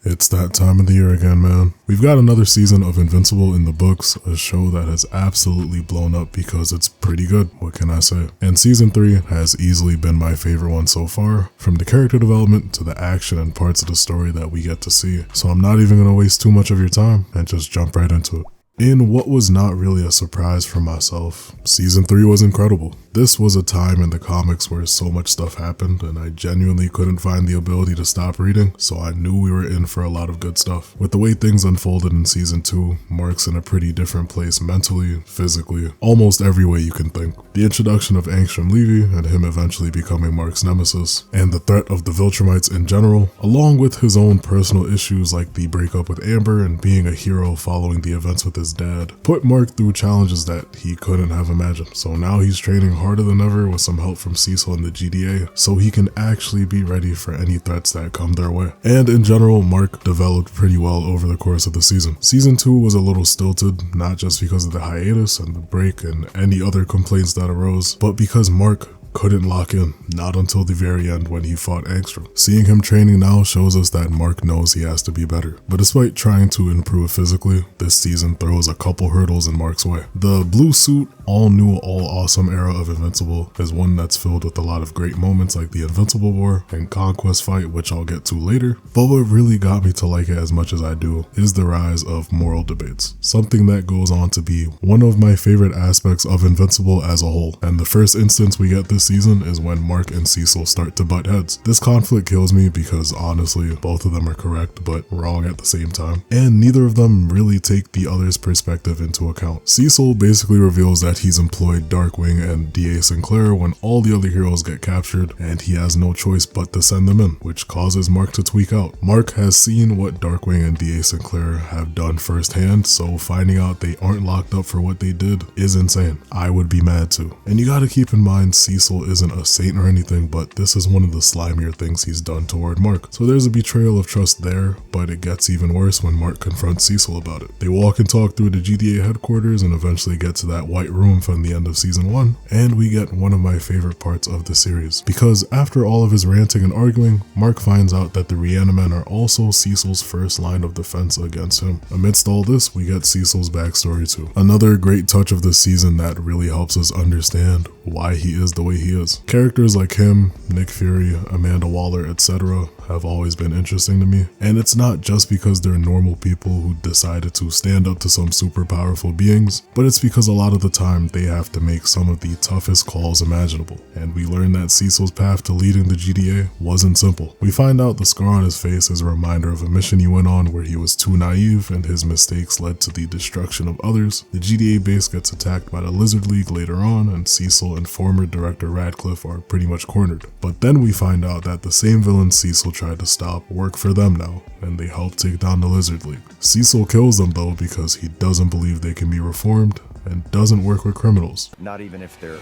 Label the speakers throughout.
Speaker 1: It's that time of the year again, man. We've got another season of Invincible in the books, a show that has absolutely blown up because it's pretty good, what can I say? And season 3 has easily been my favorite one so far, from the character development to the action and parts of the story that we get to see. So I'm not even gonna waste too much of your time and just jump right into it. In what was not really a surprise for myself, season 3 was incredible. This was a time in the comics where so much stuff happened and I genuinely couldn't find the ability to stop reading, so I knew we were in for a lot of good stuff. With the way things unfolded in season 2, Mark's in a pretty different place mentally, physically, almost every way you can think. The introduction of Angstrom Levy and him eventually becoming Mark's nemesis, and the threat of the Viltrumites in general, along with his own personal issues like the breakup with Amber and being a hero following the events with his dad, put Mark through challenges that he couldn't have imagined. So now he's training harder than ever with some help from Cecil and the GDA, so he can actually be ready for any threats that come their way. And in general, Mark developed pretty well over the course of the season. Season 2 was a little stilted, not just because of the hiatus and the break and any other complaints that arose, but because Mark couldn't lock in, not until the very end when he fought Angstrom. Seeing him training now shows us that Mark knows he has to be better. But despite trying to improve physically, this season throws a couple hurdles in Mark's way. The blue suit, all new, all awesome era of Invincible is one that's filled with a lot of great moments like the Invincible War and Conquest fight, which I'll get to later. But what really got me to like it as much as I do is the rise of moral debates, something that goes on to be one of my favorite aspects of Invincible as a whole. And the first instance we get this season is when Mark and Cecil start to butt heads. This conflict kills me because honestly, both of them are correct but wrong at the same time, and neither of them really take the other's perspective into account. Cecil basically reveals that he's employed Darkwing and DA Sinclair when all the other heroes get captured, and he has no choice but to send them in, which causes Mark to tweak out. Mark has seen what Darkwing and DA Sinclair have done firsthand, so finding out they aren't locked up for what they did is insane. I would be mad too. And you gotta keep in mind, Cecil isn't a saint or anything, but this is one of the slimier things he's done toward Mark. So there's a betrayal of trust there, but it gets even worse when Mark confronts Cecil about it. They walk and talk through the GDA headquarters and eventually get to that white room from the end of season 1, and we get one of my favorite parts of the series. Because after all of his ranting and arguing, Mark finds out that the Reanimen are also Cecil's first line of defense against him. Amidst all this, we get Cecil's backstory too. Another great touch of this season that really helps us understand why he is the way he is. Characters like him, Nick Fury, Amanda Waller, etc. have always been interesting to me, and it's not just because they're normal people who decided to stand up to some super powerful beings, but it's because a lot of the time they have to make some of the toughest calls imaginable, and we learn that Cecil's path to leading the GDA wasn't simple. We find out the scar on his face is a reminder of a mission he went on where he was too naive and his mistakes led to the destruction of others. The GDA base gets attacked by the Lizard League later on, and Cecil and former director Radcliffe are pretty much cornered. But then we find out that the same villains Cecil tried to stop work for them now, and they help take down the Lizard League. Cecil kills them though because he doesn't believe they can be reformed and doesn't work with criminals.
Speaker 2: Not even if they're...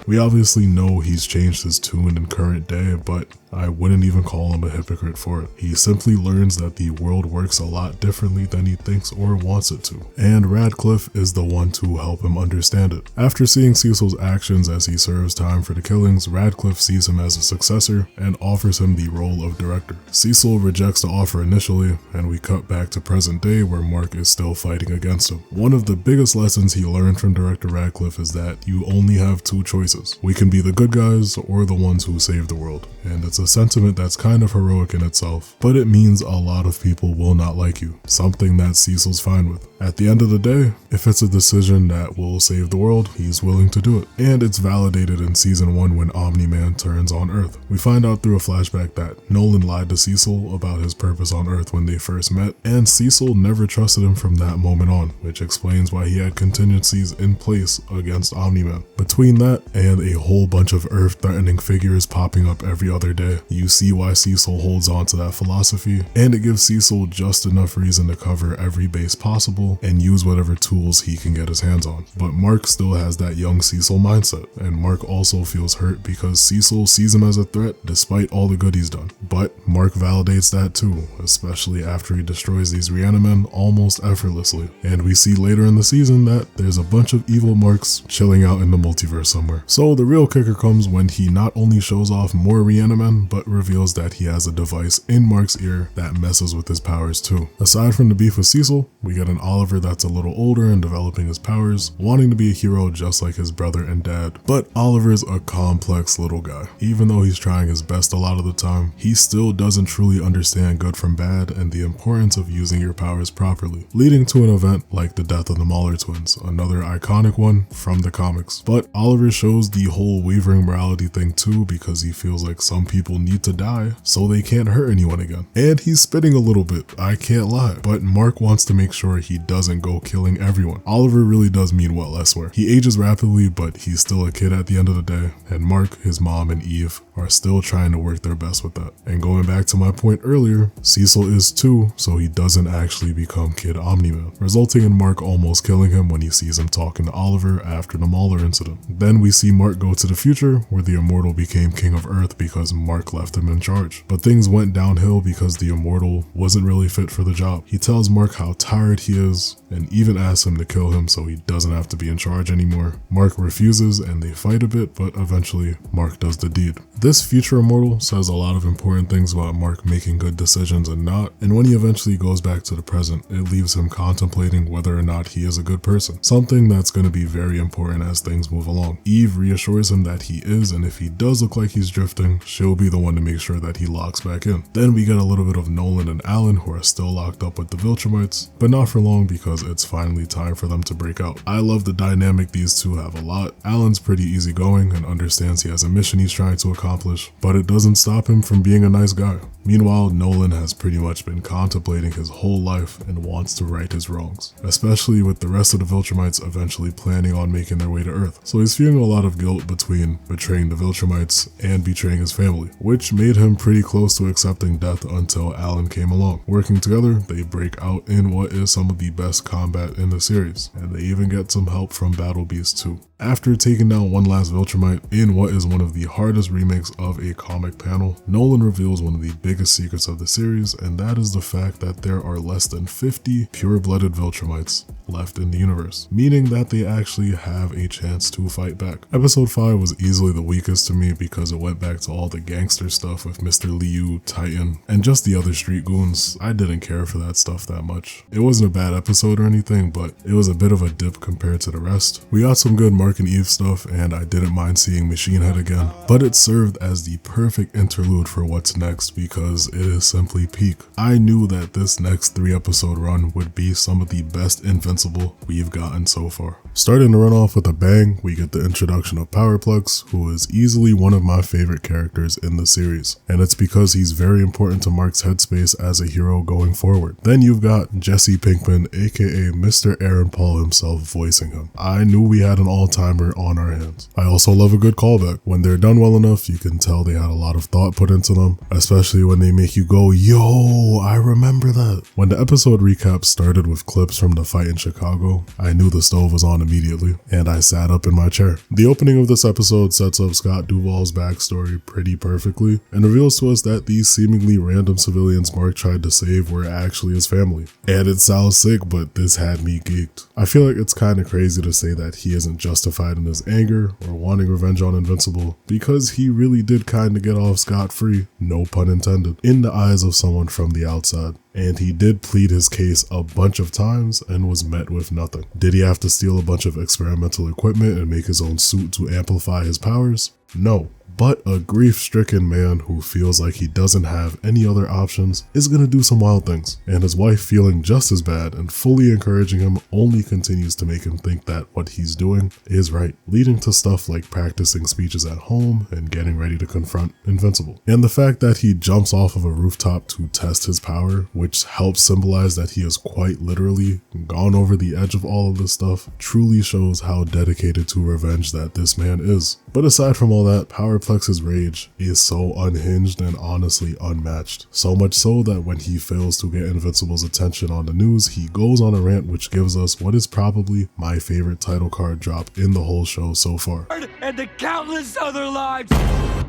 Speaker 1: We obviously know he's changed his tune in current day, but I wouldn't even call him a hypocrite for it. He simply learns that the world works a lot differently than he thinks or wants it to, and Radcliffe is the one to help him understand it. After seeing Cecil's actions as he serves time for the killings, Radcliffe sees him as a successor and offers him the role of director. Cecil rejects the offer initially, and we cut back to present day where Mark is still fighting against him. One of the biggest lessons he learned from director Radcliffe is that you only have two choices. We can be the good guys or the ones who save the world, and it's a sentiment that's kind of heroic in itself, but it means a lot of people will not like you, something that Cecil's fine with. At the end of the day, if it's a decision that will save the world, he's willing to do it, and it's validated in season 1 when Omni-Man turns on Earth. We find out through a flashback that Nolan lied to Cecil about his purpose on Earth when they first met, and Cecil never trusted him from that moment on, which explains why he had contingencies in place against Omni-Man. Between that and a whole bunch of Earth-threatening figures popping up every other day, you see why Cecil holds on to that philosophy, and it gives Cecil just enough reason to cover every base possible and use whatever tools he can get his hands on. But Mark still has that young Cecil mindset, and Mark also feels hurt because Cecil sees him as a threat despite all the good he's done. But Mark validates that too, especially after he destroys these Reanimen almost effortlessly. And we see later in the season that there's a bunch of evil Marks chilling out in the multiverse somewhere. So the real kicker comes when he not only shows off more Reanimen, him, but reveals that he has a device in Mark's ear that messes with his powers too. Aside from the beef with Cecil, we get an Oliver that's a little older and developing his powers, wanting to be a hero just like his brother and dad. But Oliver's a complex little guy. Even though he's trying his best a lot of the time, he still doesn't truly understand good from bad and the importance of using your powers properly, leading to an event like the death of the Mauler twins, another iconic one from the comics. But Oliver shows the whole wavering morality thing too, because he feels like some people need to die so they can't hurt anyone again. And he's spitting a little bit, I can't lie, but Mark wants to make sure he doesn't go killing everyone. Oliver really does mean well, I swear. He ages rapidly, but he's still a kid at the end of the day, and Mark, his mom, and Eve are still trying to work their best with that. And going back to my point earlier, Cecil is too, so he doesn't actually become Kid Omni-Man, resulting in Mark almost killing him when he sees him talking to Oliver after the Mauler incident. Then we see Mark go to the future, where the Immortal became King of Earth because Mark left him in charge. But things went downhill because the Immortal wasn't really fit for the job. He tells Mark how tired he is, and even asks him to kill him so he doesn't have to be in charge anymore. Mark refuses and they fight a bit, but eventually Mark does the deed. This future Immortal says a lot of important things about Mark making good decisions and not, and when he eventually goes back to the present, it leaves him contemplating whether or not he is a good person, something that's going to be very important as things move along. Eve reassures him that he is, and if he does look like he's drifting, she'll be the one to make sure that he locks back in. Then we get a little bit of Nolan and Allen, who are still locked up with the Viltrumites, but not for long because it's finally time for them to break out. I love the dynamic these two have a lot. Allen's pretty easygoing and understands he has a mission he's trying to accomplish, but it doesn't stop him from being a nice guy. Meanwhile, Nolan has pretty much been contemplating his whole life and wants to right his wrongs, especially with the rest of the Viltrumites eventually planning on making their way to Earth. So he's feeling a lot of guilt between betraying the Viltrumites and betraying his family, which made him pretty close to accepting death until Allen came along. Working together, they break out in what is some of the best combat in the series, and they even get some help from Battle Beast too. After taking down one last Viltrumite in what is one of the hardest remakes of a comic panel, Nolan reveals one of the biggest secrets of the series, and that is the fact that there are less than 50 pure-blooded Viltrumites left in the universe, meaning that they actually have a chance to fight back. Episode 5 was easily the weakest to me because it went back to all the gangster stuff with Mr. Liu, Titan, and just the other street goons. I didn't care for that stuff that much. It wasn't a bad episode or anything, but it was a bit of a dip compared to the rest. We got some good Mark and Eve stuff, and I didn't mind seeing Machine Head again, but it served as the perfect interlude for what's next because it is simply peak. I knew that this next 3-episode run would be some of the best Invincible we've gotten so far. Starting to run off with a bang, we get the introduction of Powerplex, who is easily one of my favorite characters in the series, and it's because he's very important to Mark's headspace as a hero going forward. Then you've got Jesse Pinkman, aka Mr. Aaron Paul himself, voicing him. I knew we had an all-timer on our hands. I also love a good callback. When they're done well enough, you can tell they had a lot of thought put into them, especially when they make you go, yo, I remember that. When the episode recap started with clips from the fight in Chicago, I knew the stove was on immediately, and I sat up in my chair. The opening of this episode sets up Scott Duvall's backstory pretty perfectly, and reveals to us that these seemingly random civilians Mark tried to save were actually his family. And it sounds sick, but this had me geeked. I feel like it's kind of crazy to say that he isn't justified in his anger or wanting revenge on Invincible, because he really did kind of get off scot-free, no pun intended, in the eyes of someone from the outside. And he did plead his case a bunch of times and was met with nothing. Did he have to steal a bunch of experimental equipment and make his own suit to amplify his powers? No. But a grief-stricken man who feels like he doesn't have any other options is gonna do some wild things, and his wife, feeling just as bad and fully encouraging him, only continues to make him think that what he's doing is right, leading to stuff like practicing speeches at home and getting ready to confront Invincible. And the fact that he jumps off of a rooftop to test his power, which helps symbolize that he has quite literally gone over the edge of all of this stuff, truly shows how dedicated to revenge that this man is. But aside from all that, Powerplex's rage is so unhinged and honestly unmatched. So much so that when he fails to get Invincible's attention on the news, he goes on a rant which gives us what is probably my favorite title card drop in the whole show so far.
Speaker 2: And the countless other lives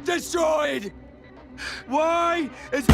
Speaker 2: destroyed! Why is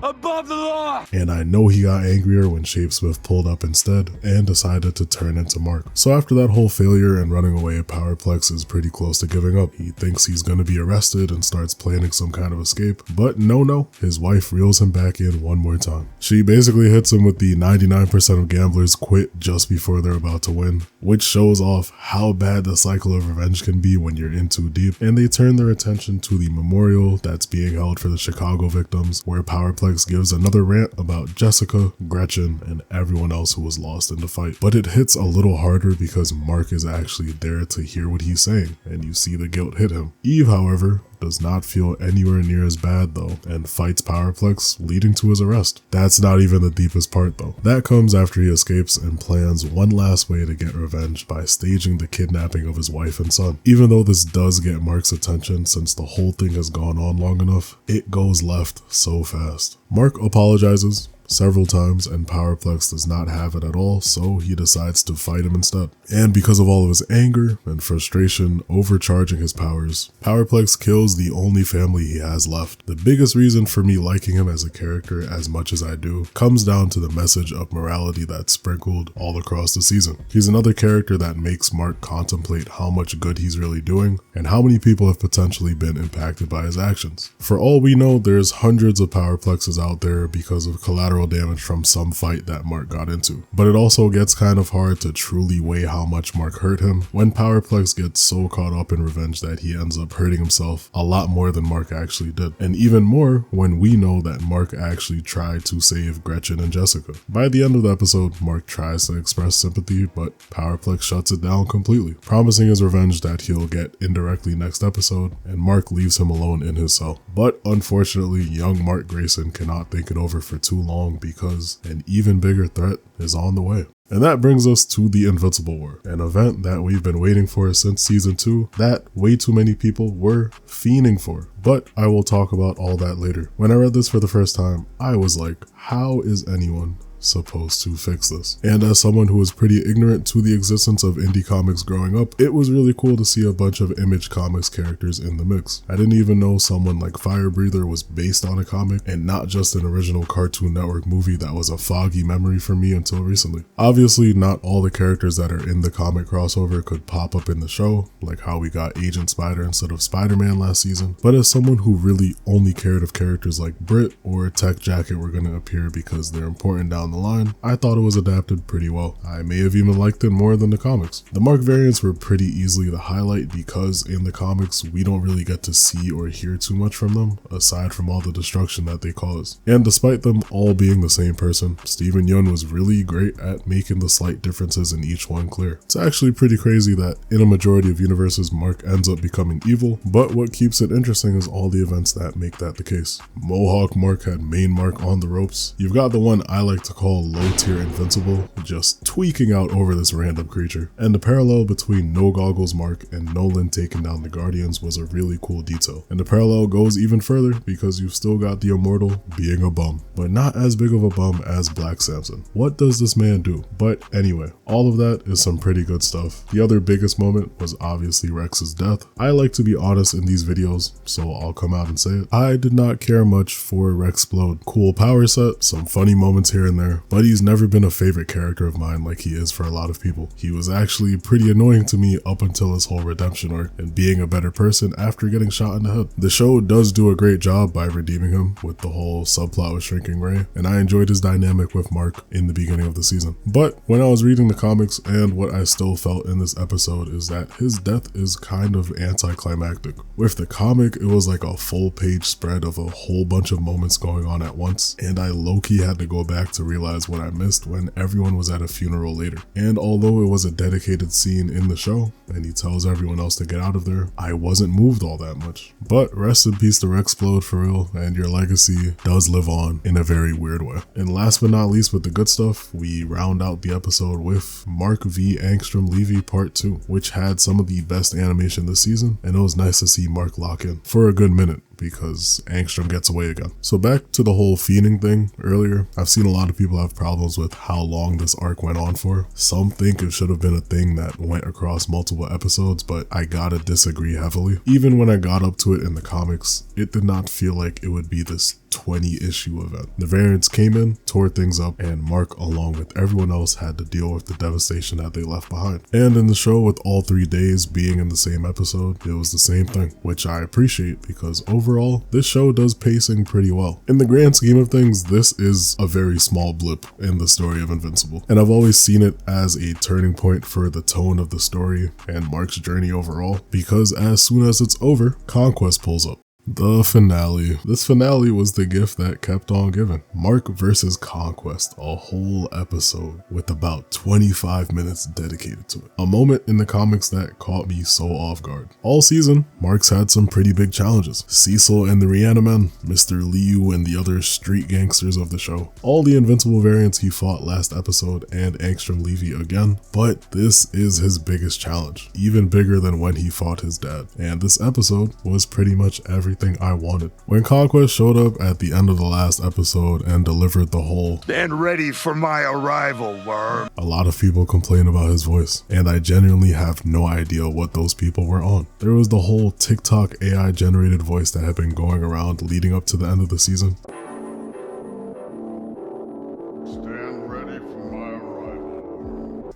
Speaker 2: above the law.
Speaker 1: And I know he got angrier when Shapesmith pulled up instead and decided to turn into Mark. So after that whole failure and running away, Powerplex is pretty close to giving up. He thinks he's gonna be arrested and starts planning some kind of escape, but no, his wife reels him back in one more time. She basically hits him with the 99% of gamblers quit just before they're about to win, which shows off how bad the cycle of revenge can be when you're in too deep, and they turn their attention to the memorial that's being held for the Chicago victims, where Powerplex gives another rant about Jessica, Gretchen, and everyone else who was lost in the fight. But it hits a little harder because Mark is actually there to hear what he's saying, and you see the guilt hit him. Eve, however, does not feel anywhere near as bad though, and fights Powerplex, leading to his arrest. That's not even the deepest part though. That comes after he escapes and plans one last way to get revenge by staging the kidnapping of his wife and son. Even though this does get Mark's attention since the whole thing has gone on long enough, it goes left so fast. Mark apologizes several times and Powerplex does not have it at all, so he decides to fight him instead. And because of all of his anger and frustration overcharging his powers, Powerplex kills the only family he has left. The biggest reason for me liking him as a character as much as I do comes down to the message of morality that's sprinkled all across the season. He's another character that makes Mark contemplate how much good he's really doing and how many people have potentially been impacted by his actions. For all we know, there's hundreds of Powerplexes out there because of collateral damage from some fight that Mark got into. But it also gets kind of hard to truly weigh how much Mark hurt him when Powerplex gets so caught up in revenge that he ends up hurting himself a lot more than Mark actually did. And even more when we know that Mark actually tried to save Gretchen and Jessica. By the end of the episode, Mark tries to express sympathy, but Powerplex shuts it down completely, promising his revenge that he'll get indirectly next episode, and Mark leaves him alone in his cell. But unfortunately, young Mark Grayson cannot think it over for too long because an even bigger threat is on the way. And that brings us to the Invincible War, an event that we've been waiting for since season 2 that way too many people were fiending for. But I will talk about all that later. When I read this for the first time, I was like, how is anyone supposed to fix this? And as someone who was pretty ignorant to the existence of indie comics growing up, it was really cool to see a bunch of Image Comics characters in the mix. I didn't even know someone like Fire Breather was based on a comic and not just an original Cartoon Network movie that was a foggy memory for me until recently. Obviously, not all the characters that are in the comic crossover could pop up in the show, like how we got Agent Spider instead of Spider-Man last season, but as someone who really only cared if characters like Brit or Tech Jacket were going to appear because they're important down the line, I thought it was adapted pretty well. I may have even liked it more than the comics. The Mark variants were pretty easily the highlight because in the comics we don't really get to see or hear too much from them aside from all the destruction that they cause. And despite them all being the same person, Steven Yeun was really great at making the slight differences in each one clear. It's actually pretty crazy that in a majority of universes Mark ends up becoming evil, but what keeps it interesting is all the events that make that the case. Mohawk Mark had main Mark on the ropes. You've got the one I like to call low tier Invincible, just tweaking out over this random creature. And the parallel between No Goggles Mark and Nolan taking down the Guardians was a really cool detail. And the parallel goes even further because you've still got the Immortal being a bum, but not as big of a bum as Black Samson. What does this man do? But anyway, all of that is some pretty good stuff. The other biggest moment was obviously Rex's death. I like to be honest in these videos, so I'll come out and say it. I did not care much for Rexplode. Cool power set, some funny moments here and there, but he's never been a favorite character of mine like he is for a lot of people. He was actually pretty annoying to me up until his whole redemption arc and being a better person after getting shot in the head. The show does do a great job by redeeming him with the whole subplot with Shrinking Ray, and I enjoyed his dynamic with Mark in the beginning of the season. But when I was reading the comics, and what I still felt in this episode is that his death is kind of anticlimactic. With the comic, it was like a full page spread of a whole bunch of moments going on at once, and I low-key had to go back to realize what I missed when everyone was at a funeral later. And although it was a dedicated scene in the show, and he tells everyone else to get out of there, I wasn't moved all that much. But rest in peace to Rexplode for real, and your legacy does live on in a very weird way. And last but not least with the good stuff, we round out the episode with Mark v Angstrom Levy Part 2, which had some of the best animation this season, and it was nice to see Mark lock in for a good minute because Angstrom gets away again. So back to the whole fiending thing earlier, I've seen a lot of people have problems with how long this arc went on for. Some think it should have been a thing that went across multiple episodes, but I gotta disagree heavily. Even when I got up to it in the comics, it did not feel like it would be this 20-issue event. The variants came in, tore things up, and Mark, along with everyone else, had to deal with the devastation that they left behind. And in the show, with all 3 days being in the same episode, it was the same thing, which I appreciate because overall, this show does pacing pretty well. In the grand scheme of things, this is a very small blip in the story of Invincible, and I've always seen it as a turning point for the tone of the story and Mark's journey overall, because as soon as it's over, Conquest pulls up. The finale. This finale was the gift that kept on giving. Mark versus Conquest, a whole episode with about 25 minutes dedicated to it. A moment in the comics that caught me so off guard. All season, Mark's had some pretty big challenges. Cecil and the Rhiannon, Mr. Liu and the other street gangsters of the show. All the Invincible variants he fought last episode and Angstrom Levy again, but this is his biggest challenge. Even bigger than when he fought his dad. And this episode was pretty much everything I wanted. When Conquest showed up at the end of the last episode and delivered the whole "Stand ready for my arrival, worm," a lot of people complain about his voice, and I genuinely have no idea what those people were on. There was the whole TikTok AI generated voice that had been going around leading up to the end of the season.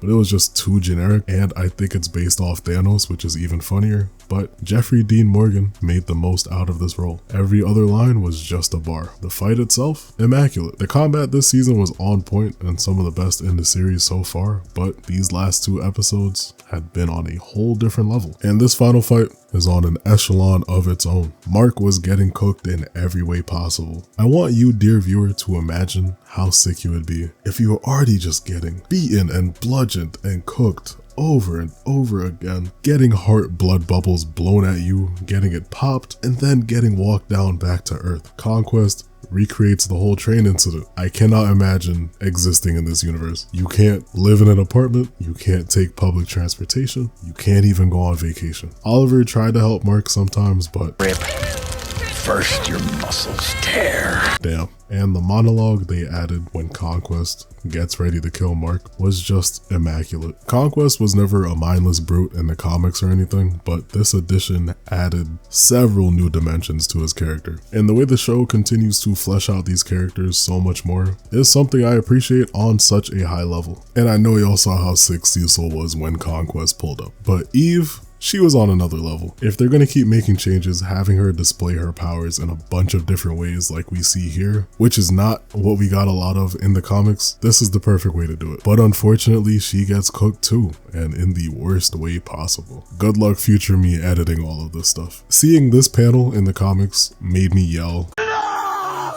Speaker 1: But it was just too generic, and I think it's based off Thanos, which is even funnier. But Jeffrey Dean Morgan made the most out of this role. Every other line was just a bar. The fight itself, immaculate. The combat this season was on point and some of the best in the series so far, but these last 2 episodes had been on a whole different level. And this final fight is on an echelon of its own. Mark was getting cooked in every way possible. I want you, dear viewer, to imagine how sick you would be if you were already just getting beaten and bludgeoned and cooked over and over again, getting heart blood bubbles blown at you, getting it popped, and then getting walked down back to Earth. Conquest recreates the whole train incident. I cannot imagine existing in this universe. You can't live in an apartment, you can't take public transportation, you can't even go on vacation. Oliver tried to help Mark sometimes, but
Speaker 2: rip. First your muscles tear.
Speaker 1: Damn. And the monologue they added when Conquest gets ready to kill Mark was just immaculate. Conquest was never a mindless brute in the comics or anything, but this edition added several new dimensions to his character. And the way the show continues to flesh out these characters so much more is something I appreciate on such a high level. And I know y'all saw how sick Cecil was when Conquest pulled up, but Eve, she was on another level. If they're gonna keep making changes, having her display her powers in a bunch of different ways like we see here, which is not what we got a lot of in the comics, this is the perfect way to do it. But unfortunately, she gets cooked too, and in the worst way possible. Good luck future me editing all of this stuff. Seeing this panel in the comics made me yell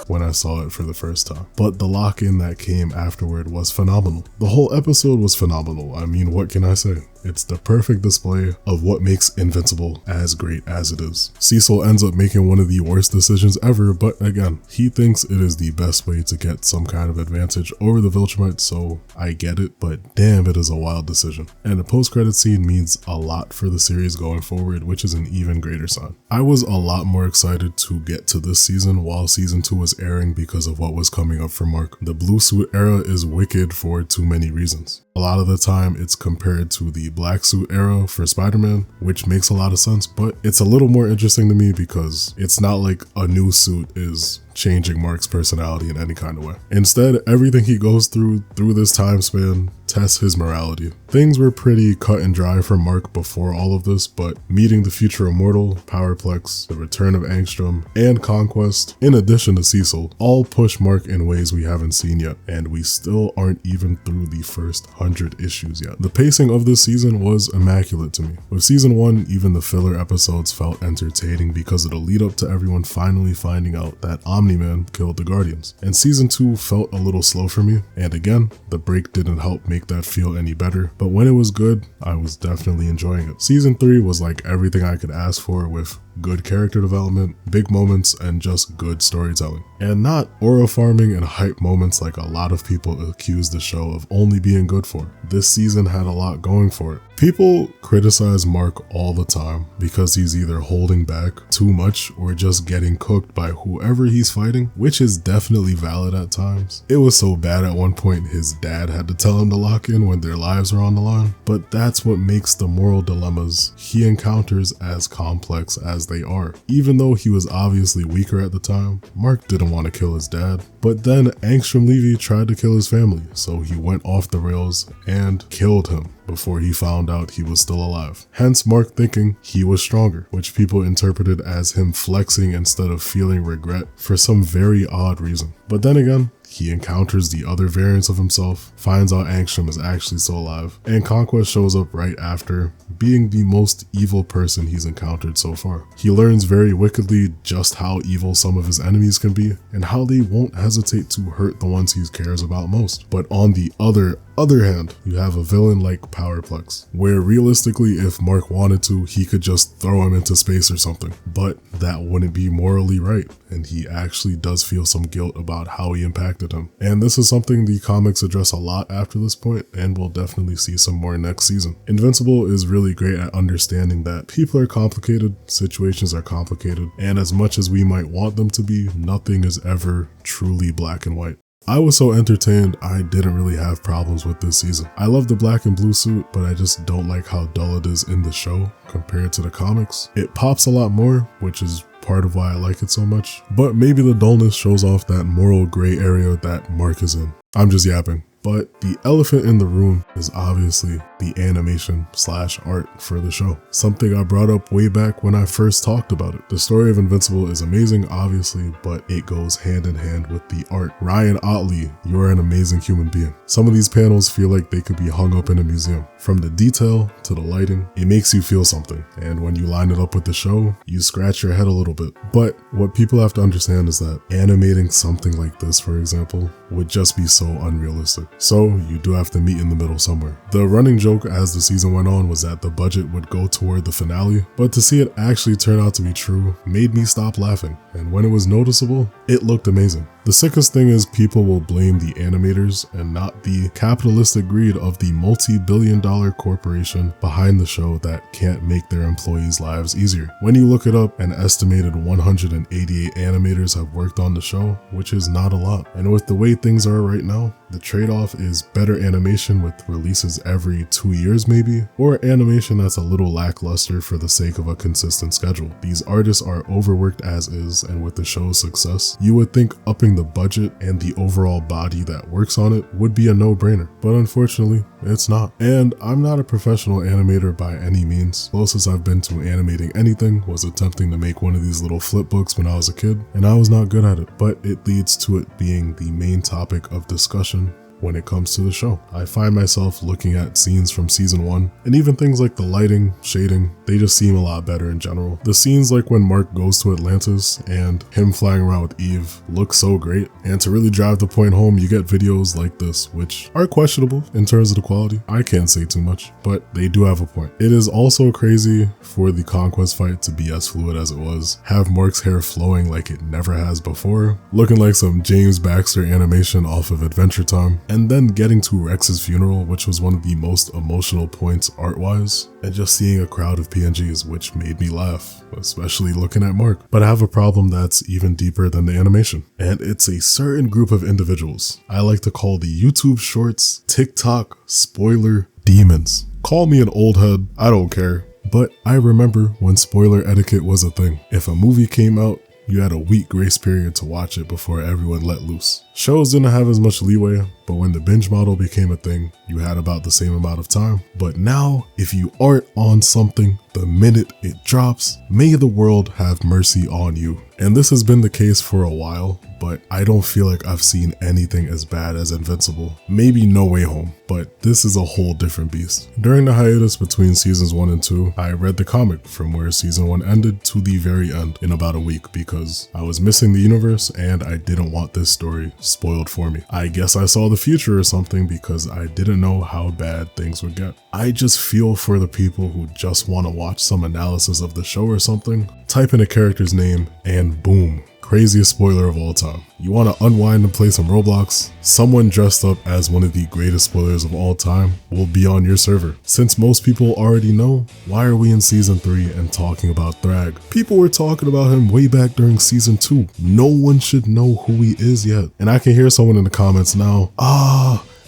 Speaker 1: when I saw it for the first time. But the lock-in that came afterward was phenomenal. The whole episode was phenomenal. I mean, what can I say? It's the perfect display of what makes Invincible as great as it is. Cecil ends up making one of the worst decisions ever, but again, he thinks it is the best way to get some kind of advantage over the Viltrumites, so I get it, but damn, it is a wild decision. And the post-credit scene means a lot for the series going forward, which is an even greater sign. I was a lot more excited to get to this season while season 2 was airing because of what was coming up for Mark. The blue suit era is wicked for too many reasons. A lot of the time it's compared to the black suit era for Spider-Man, which makes a lot of sense, but it's a little more interesting to me because it's not like a new suit is changing Mark's personality in any kind of way. Instead, everything he goes through this time span tests his morality. Things were pretty cut and dry for Mark before all of this, but meeting the future immortal, Powerplex, the return of Angstrom, and Conquest, in addition to Cecil, all push Mark in ways we haven't seen yet, and we still aren't even through the first 100 issues yet. The pacing of this season was immaculate to me. With season 1, even the filler episodes felt entertaining because of the lead up to everyone finally finding out that Omni-Man killed the Guardians. And season 2 felt a little slow for me, and again, the break didn't help make that feel any better, but when it was good, I was definitely enjoying it. Season 3 was like everything I could ask for, with good character development, big moments, and just good storytelling. And not aura farming and hype moments like a lot of people accuse the show of only being good for. This season had a lot going for it. People criticize Mark all the time because he's either holding back too much or just getting cooked by whoever he's fighting, which is definitely valid at times. It was so bad at one point his dad had to tell him to lock in when their lives are on the line, but that's what makes the moral dilemmas he encounters as complex as as they are. Even though he was obviously weaker at the time, Mark didn't want to kill his dad, but then Angstrom Levy tried to kill his family, so he went off the rails and killed him before he found out he was still alive. Hence Mark thinking he was stronger, which people interpreted as him flexing instead of feeling regret for some very odd reason. But then again, he encounters the other variants of himself, finds out Angstrom is actually still alive, and Conquest shows up right after, being the most evil person he's encountered so far. He learns very wickedly just how evil some of his enemies can be, and how they won't hesitate to hurt the ones he cares about most. But on the other hand, you have a villain like Powerplex, where realistically, if Mark wanted to, he could just throw him into space or something, but that wouldn't be morally right, and he actually does feel some guilt about how he impacted him. And this is something the comics address a lot after this point, and we'll definitely see some more next season. Invincible is really great at understanding that people are complicated, situations are complicated, and as much as we might want them to be, nothing is ever truly black and white. I was so entertained, I didn't really have problems with this season. I love the black and blue suit, but I just don't like how dull it is in the show compared to the comics. It pops a lot more, which is part of why I like it so much, but maybe the dullness shows off that moral gray area that Mark is in. I'm just yapping. But the elephant in the room is obviously the animation / art for the show. Something I brought up way back when I first talked about it. The story of Invincible is amazing, obviously, but it goes hand in hand with the art. Ryan Otley, you're an amazing human being. Some of these panels feel like they could be hung up in a museum. From the detail to the lighting, it makes you feel something. And when you line it up with the show, you scratch your head a little bit. But what people have to understand is that animating something like this, for example, would just be so unrealistic. So you do have to meet in the middle somewhere. The running joke as the season went on was that the budget would go toward the finale, but to see it actually turn out to be true made me stop laughing, and when it was noticeable, it looked amazing. The sickest thing is people will blame the animators and not the capitalistic greed of the multi-billion-dollar corporation behind the show that can't make their employees' lives easier. When you look it up, an estimated 188 animators have worked on the show, which is not a lot. And with the way things are right now, the trade-off is better animation with releases every 2 years maybe, or animation that's a little lackluster for the sake of a consistent schedule. These artists are overworked as is, and with the show's success, you would think upping the budget and the overall body that works on it would be a no-brainer, but unfortunately, it's not. And I'm not a professional animator by any means. Closest I've been to animating anything was attempting to make one of these little flip books when I was a kid, and I was not good at it, but it leads to it being the main topic of discussion when it comes to the show. I find myself looking at scenes from season 1, and even things like the lighting, shading, they just seem a lot better in general. The scenes like when Mark goes to Atlantis and him flying around with Eve look so great, and to really drive the point home, you get videos like this, which are questionable in terms of the quality. I can't say too much, but they do have a point. It is also crazy for the Conquest fight to be as fluid as it was, have Mark's hair flowing like it never has before, looking like some James Baxter animation off of Adventure Time, and then getting to Rex's funeral, which was one of the most emotional points art-wise, and just seeing a crowd of PNGs, which made me laugh, especially looking at Mark. But I have a problem that's even deeper than the animation, and it's a certain group of individuals I like to call the YouTube Shorts, TikTok, spoiler demons. Call me an old head, I don't care, but I remember when spoiler etiquette was a thing. If a movie came out, you had a week grace period to watch it before everyone let loose. Shows didn't have as much leeway, but when the binge model became a thing, you had about the same amount of time. But now, if you aren't on something the minute it drops, may the world have mercy on you. And this has been the case for a while, but I don't feel like I've seen anything as bad as Invincible. Maybe No Way Home, but this is a whole different beast. During the hiatus between seasons 1 and 2, I read the comic from where season 1 ended to the very end in about a week because I was missing the universe and I didn't want this story spoiled for me. I guess I saw the future or something because I didn't know how bad things would get. I just feel for the people who just want to watch some analysis of the show or something, type in a character's name and boom, craziest spoiler of all time. You want to unwind and play some Roblox? Someone dressed up as one of the greatest spoilers of all time will be on your server. Since most people already know, why are we in season 3 and talking about Thrag? People were talking about him way back during season 2. No one should know who he is yet. And I can hear someone in the comments now,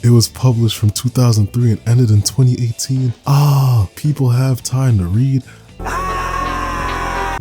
Speaker 1: it was published from 2003 and ended in 2018. People have time to read.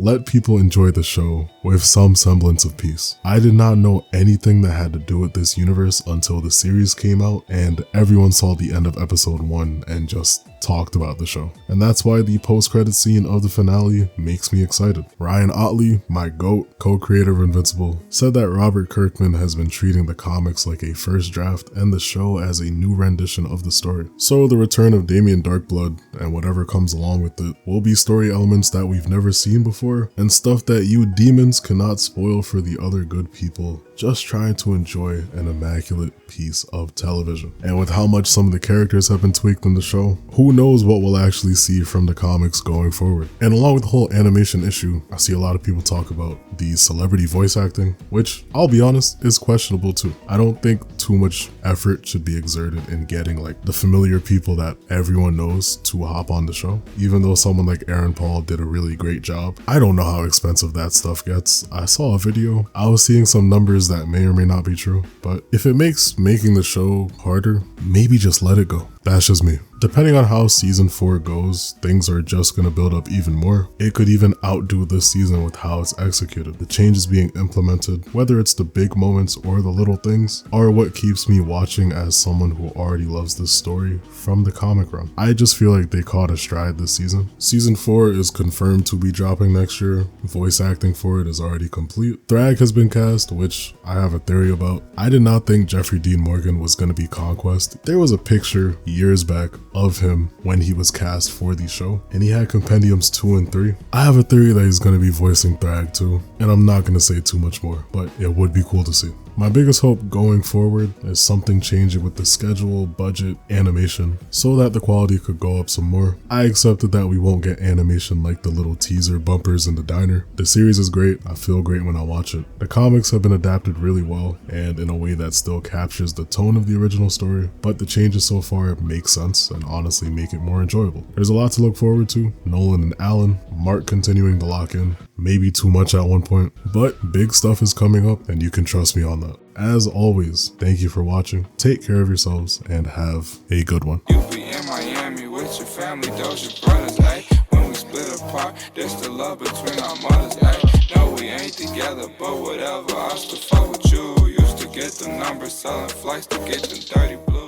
Speaker 1: Let people enjoy the show with some semblance of peace. I did not know anything that had to do with this universe until the series came out and everyone saw the end of episode 1 and just talked about the show. And that's why the post-credit scene of the finale makes me excited. Ryan Otley, my GOAT, co-creator of Invincible, said that Robert Kirkman has been treating the comics like a first draft and the show as a new rendition of the story. So the return of Damien Darkblood and whatever comes along with it will be story elements that we've never seen before and stuff that you demons cannot spoil for the other good people just trying to enjoy an immaculate piece of television. And with how much some of the characters have been tweaked in the show, who knows what we'll actually see from the comics going forward. And along with the whole animation issue, I see a lot of people talk about the celebrity voice acting, which I'll be honest is questionable too. I don't think too much effort should be exerted in getting like the familiar people that everyone knows to hop on the show. Even though someone like Aaron Paul did a really great job, I don't know how expensive that stuff gets. I saw a video, I was seeing some numbers that may or may not be true, but if it makes making the show harder, maybe just let it go. That's just me. Depending on how season 4 goes, things are just gonna build up even more. It could even outdo this season with how it's executed. The changes being implemented, whether it's the big moments or the little things, are what keeps me watching as someone who already loves this story from the comic run. I just feel like they caught a stride this season. Season 4 is confirmed to be dropping next year. Voice acting for it is already complete. Thrag has been cast, which I have a theory about. I did not think Jeffrey Dean Morgan was gonna be Conquest. There was a picture years back of him when he was cast for the show, and he had compendiums 2 and 3. I have a theory that he's going to be voicing Thrag too, and I'm not going to say too much more, but it would be cool to see. My biggest hope going forward is something changing with the schedule, budget, animation, so that the quality could go up some more. I accepted that we won't get animation like the little teaser bumpers in the diner. The series is great, I feel great when I watch it. The comics have been adapted really well, and in a way that still captures the tone of the original story, but the changes so far make sense and honestly make it more enjoyable. There's a lot to look forward to. Nolan and Allen, Mark continuing to lock in, maybe too much at one point, but big stuff is coming up and you can trust me on that. As always, thank you for watching, take care of yourselves, and have a good one.
Speaker 3: You be in Miami with your family, those your brothers, ayy. When we split apart, there's the love between our mothers, ayy. No, we ain't together, but whatever, I still fuck with you. Used to get the numbers, selling flights to get them dirty blues.